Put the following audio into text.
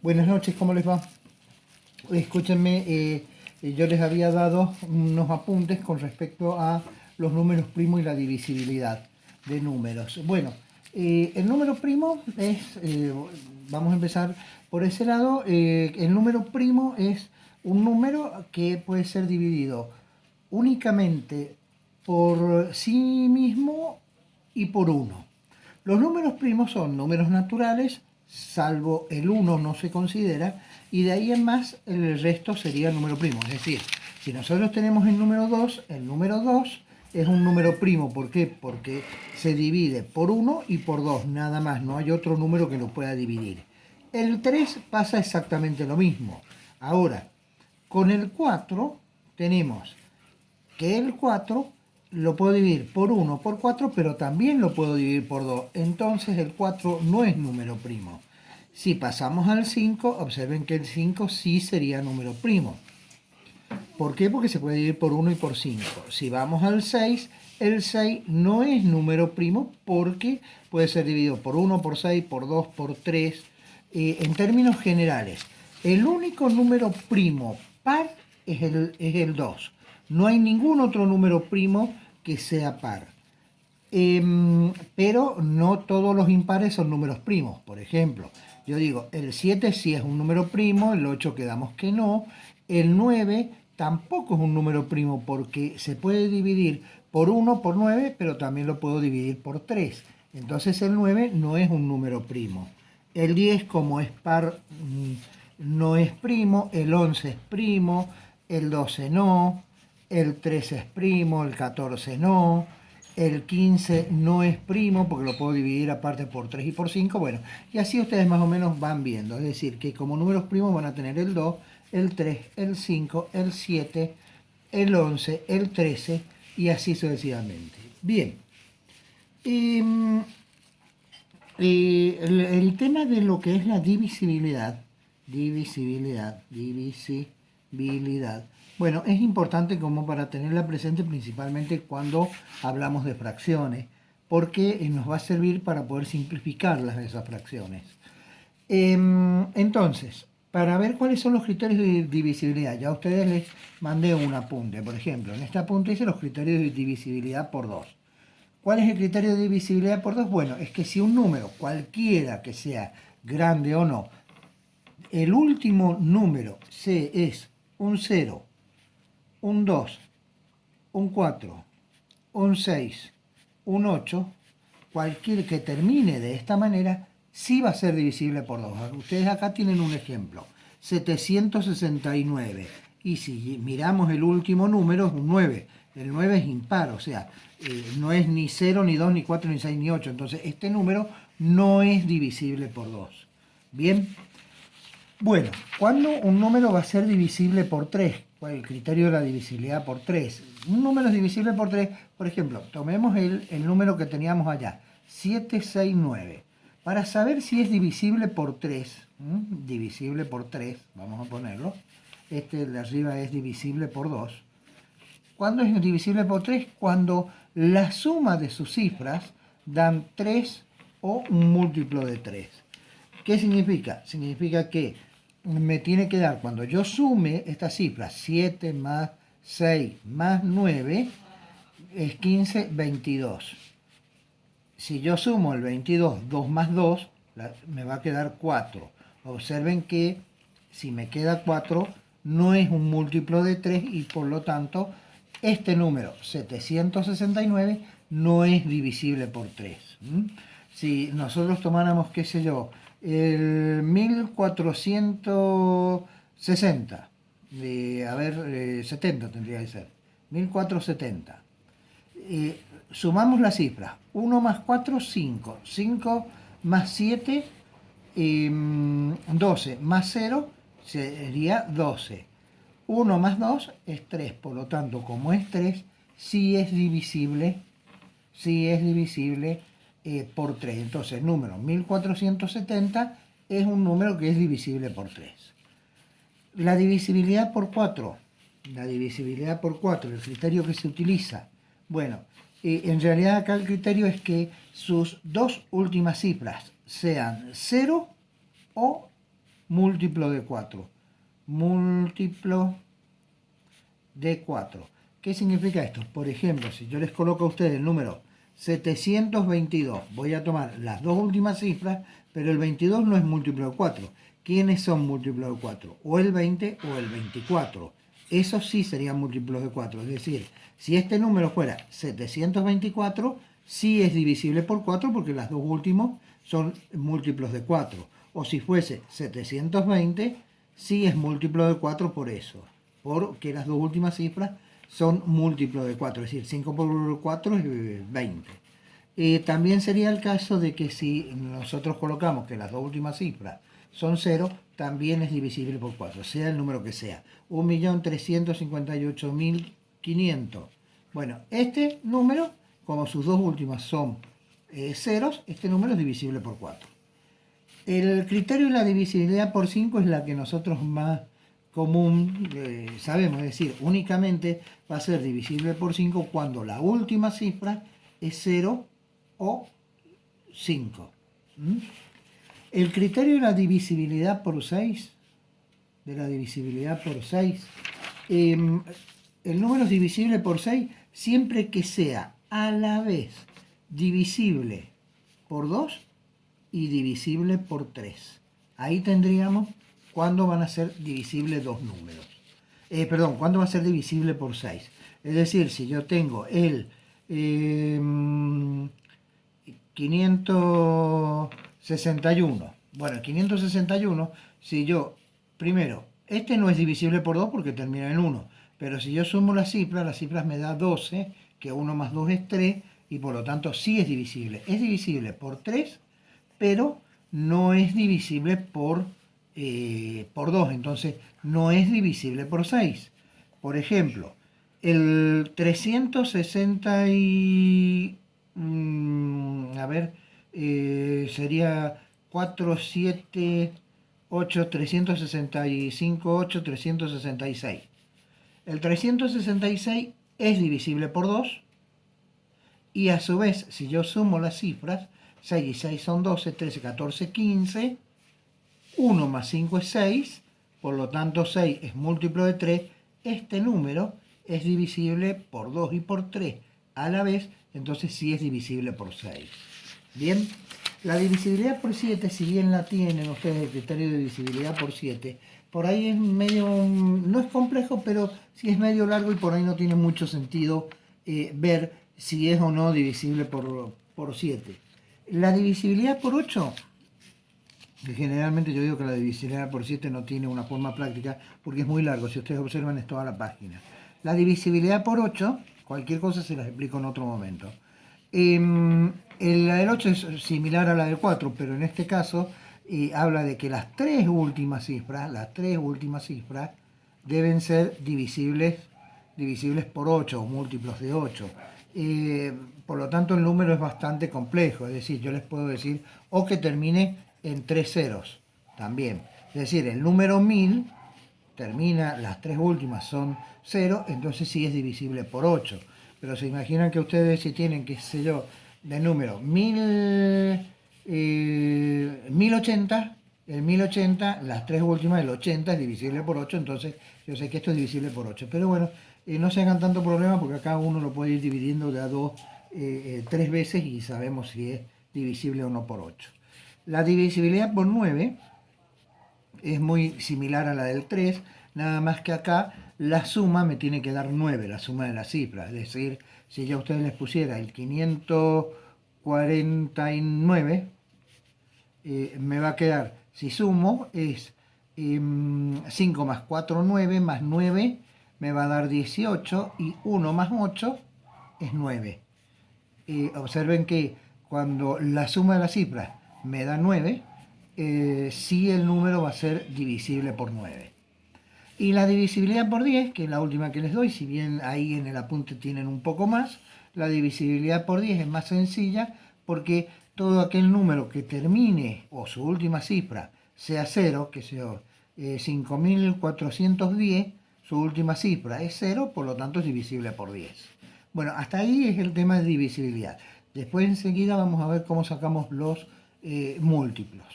Buenas noches, ¿cómo les va? Escúchenme, yo les había dado unos apuntes con respecto a los números primos y la divisibilidad de números. Bueno, el número primo es, vamos a empezar por ese lado, el número primo es un número que puede ser dividido únicamente por sí mismo y por uno. Los números primos son números naturales, salvo el uno no se considera, y de ahí en más el resto sería el número primo. Es decir, si nosotros tenemos el número 2 es un número primo. ¿Por qué? Porque se divide por 1 y por 2, nada más, no hay otro número que lo pueda dividir. El 3 pasa exactamente lo mismo. Ahora, con el 4 tenemos que el 4 lo puedo dividir por 1, por 4, pero también lo puedo dividir por 2. Entonces el 4 no es número primo. Si pasamos al 5, observen que el 5 sí sería número primo. ¿Por qué? Porque se puede dividir por 1 y por 5. Si vamos al 6, el 6 no es número primo porque puede ser dividido por 1, por 6, por 2, por 3. En términos generales, el único número primo par es el 2. No hay ningún otro número primo que sea par. Pero no todos los impares son números primos. Por ejemplo, yo digo, el 7 sí es un número primo, el 8 quedamos que no, el 9 tampoco es un número primo porque se puede dividir por 1 por 9, pero también lo puedo dividir por 3. Entonces el 9 no es un número primo. El 10 como es par no es primo, el 11 es primo, el 12 no, el 13 es primo, el 14 no, el 15 no es primo porque lo puedo dividir aparte por 3 y por 5. Bueno, y así ustedes más o menos van viendo. Es decir, que como números primos van a tener el 2, el 3, el 5, el 7, el 11, el 13 y así sucesivamente. Bien. Em, el tema de lo que es la divisibilidad. Bueno, es importante como para tenerla presente principalmente cuando hablamos de fracciones, porque nos va a servir para poder simplificarlas esas fracciones. Entonces, para ver cuáles son los criterios de divisibilidad, ya a ustedes les mandé un apunte. Por ejemplo, en este apunte dice los criterios de divisibilidad por 2. ¿Cuál es el criterio de divisibilidad por 2? Bueno, es que si un número, cualquiera que sea, grande o no, el último número es un 0, un 2, un 4, un 6, un 8, cualquier que termine de esta manera, sí va a ser divisible por 2. Ustedes acá tienen un ejemplo, 769. Y si miramos el último número, es un 9. El 9 es impar, o sea, no es ni 0, ni 2, ni 4, ni 6, ni 8. Entonces, este número no es divisible por 2. Bien. Bueno, ¿cuándo un número va a ser divisible por 3? ¿Cuál es el criterio de la divisibilidad por 3? Un número es divisible por 3, por ejemplo, tomemos el número que teníamos allá, 769. Para saber si es divisible por 3, divisible por 3, vamos a ponerlo, este de arriba es divisible por 2. ¿Cuándo es divisible por 3? Cuando la suma de sus cifras dan 3 o un múltiplo de 3. ¿Qué significa? Significa que me tiene que dar, cuando yo sume estas cifras, 7 más 6 más 9, es 15, 22. Si yo sumo el 22, 2 más 2, me va a quedar 4. Observen que si me queda 4, no es un múltiplo de 3 y por lo tanto este número 769 no es divisible por 3. Si nosotros tomáramos, qué sé yo, el 1460, 70 tendría que ser, 1470. Sumamos las cifras, 1 más 4, 5, 5 más 7, 12, más 0 sería 12. 1 más 2 es 3, por lo tanto, como es 3, sí es divisible por 3. Entonces, el número 1470 es un número que es divisible por 3. La divisibilidad por 4. El criterio que se utiliza. Bueno, en realidad acá el criterio es que sus dos últimas cifras sean 0 o múltiplo de 4. Múltiplo de 4. ¿Qué significa esto? Por ejemplo, si yo les coloco a ustedes el número 722, voy a tomar las dos últimas cifras, pero el 22 no es múltiplo de 4. ¿Quiénes son múltiplos de 4? O el 20 o el 24. Esos sí serían múltiplos de 4. Es decir, si este número fuera 724, sí es divisible por 4 porque las dos últimos son múltiplos de 4. O si fuese 720, sí es múltiplo de 4 por eso. Porque las dos últimas cifras son múltiplos de 4. Es decir, 5 por 4 es 20. También sería el caso de que si nosotros colocamos que las dos últimas cifras son 0, también es divisible por 4, sea el número que sea. 1.358.500. Bueno, este número, como sus dos últimas son ceros, este número es divisible por 4. El criterio de la divisibilidad por 5 es la que nosotros más común sabemos, es decir, únicamente va a ser divisible por 5 cuando la última cifra es 0 o 5. El criterio de la divisibilidad por 6, el número es divisible por 6 siempre que sea a la vez divisible por 2 y divisible por 3. Ahí tendríamos cuándo van a ser divisibles dos números. Cuándo va a ser divisible por 6. Es decir, si yo tengo el 561. Bueno, 561, si yo, primero, este no es divisible por 2 porque termina en 1. Pero si yo sumo las cifras me da 12, que 1 más 2 es 3, y por lo tanto sí es divisible. Es divisible por 3, pero no es divisible por 2. Entonces, no es divisible por 6. Por ejemplo, el 360 y... sería 4, 7, 8, 365, 8, 366. El 366 es divisible por 2 y a su vez, si yo sumo las cifras, 6 y 6 son 12, 13, 14, 15, 1 más 5 es 6, por lo tanto 6 es múltiplo de 3, este número es divisible por 2 y por 3 a la vez, entonces sí es divisible por 6. Bien, la divisibilidad por 7, si bien la tienen ustedes el criterio de divisibilidad por 7, por ahí es medio, no es complejo, pero sí es medio largo y por ahí no tiene mucho sentido ver si es o no divisible por 7. La divisibilidad por 8, que generalmente yo digo que la divisibilidad por 7 no tiene una forma práctica porque es muy largo, si ustedes observan es toda la página. La divisibilidad por 8, cualquier cosa se las explico en otro momento. La del 8 es similar a la del 4, pero en este caso habla de que las tres últimas cifras deben ser divisibles por 8 o múltiplos de 8. Por lo tanto, el número es bastante complejo, es decir, yo les puedo decir o que termine en 3 ceros también. Es decir, el número 1000 termina, las tres últimas son 0, entonces sí es divisible por 8. Pero se imaginan que ustedes si tienen, qué sé yo, de número 1080, el 1080, las tres últimas, el 80 es divisible por 8, entonces yo sé que esto es divisible por 8. Pero bueno, no se hagan tanto problema porque acá uno lo puede ir dividiendo de a 2, 3 veces y sabemos si es divisible o no por 8. La divisibilidad por 9 es muy similar a la del 3, nada más que acá la suma me tiene que dar 9, la suma de las cifras. Es decir, si yo a ustedes les pusiera el 549, me va a quedar, si sumo, es 5 más 4, 9, más 9 me va a dar 18 y 1 más 8 es 9. Observen que cuando la suma de las cifras me da 9, sí el número va a ser divisible por 9. Y la divisibilidad por 10, que es la última que les doy, si bien ahí en el apunte tienen un poco más, la divisibilidad por 10 es más sencilla porque todo aquel número que termine o su última cifra sea 0, que sea 5410, su última cifra es 0, por lo tanto es divisible por 10. Bueno, hasta ahí es el tema de divisibilidad. Después enseguida vamos a ver cómo sacamos los múltiplos.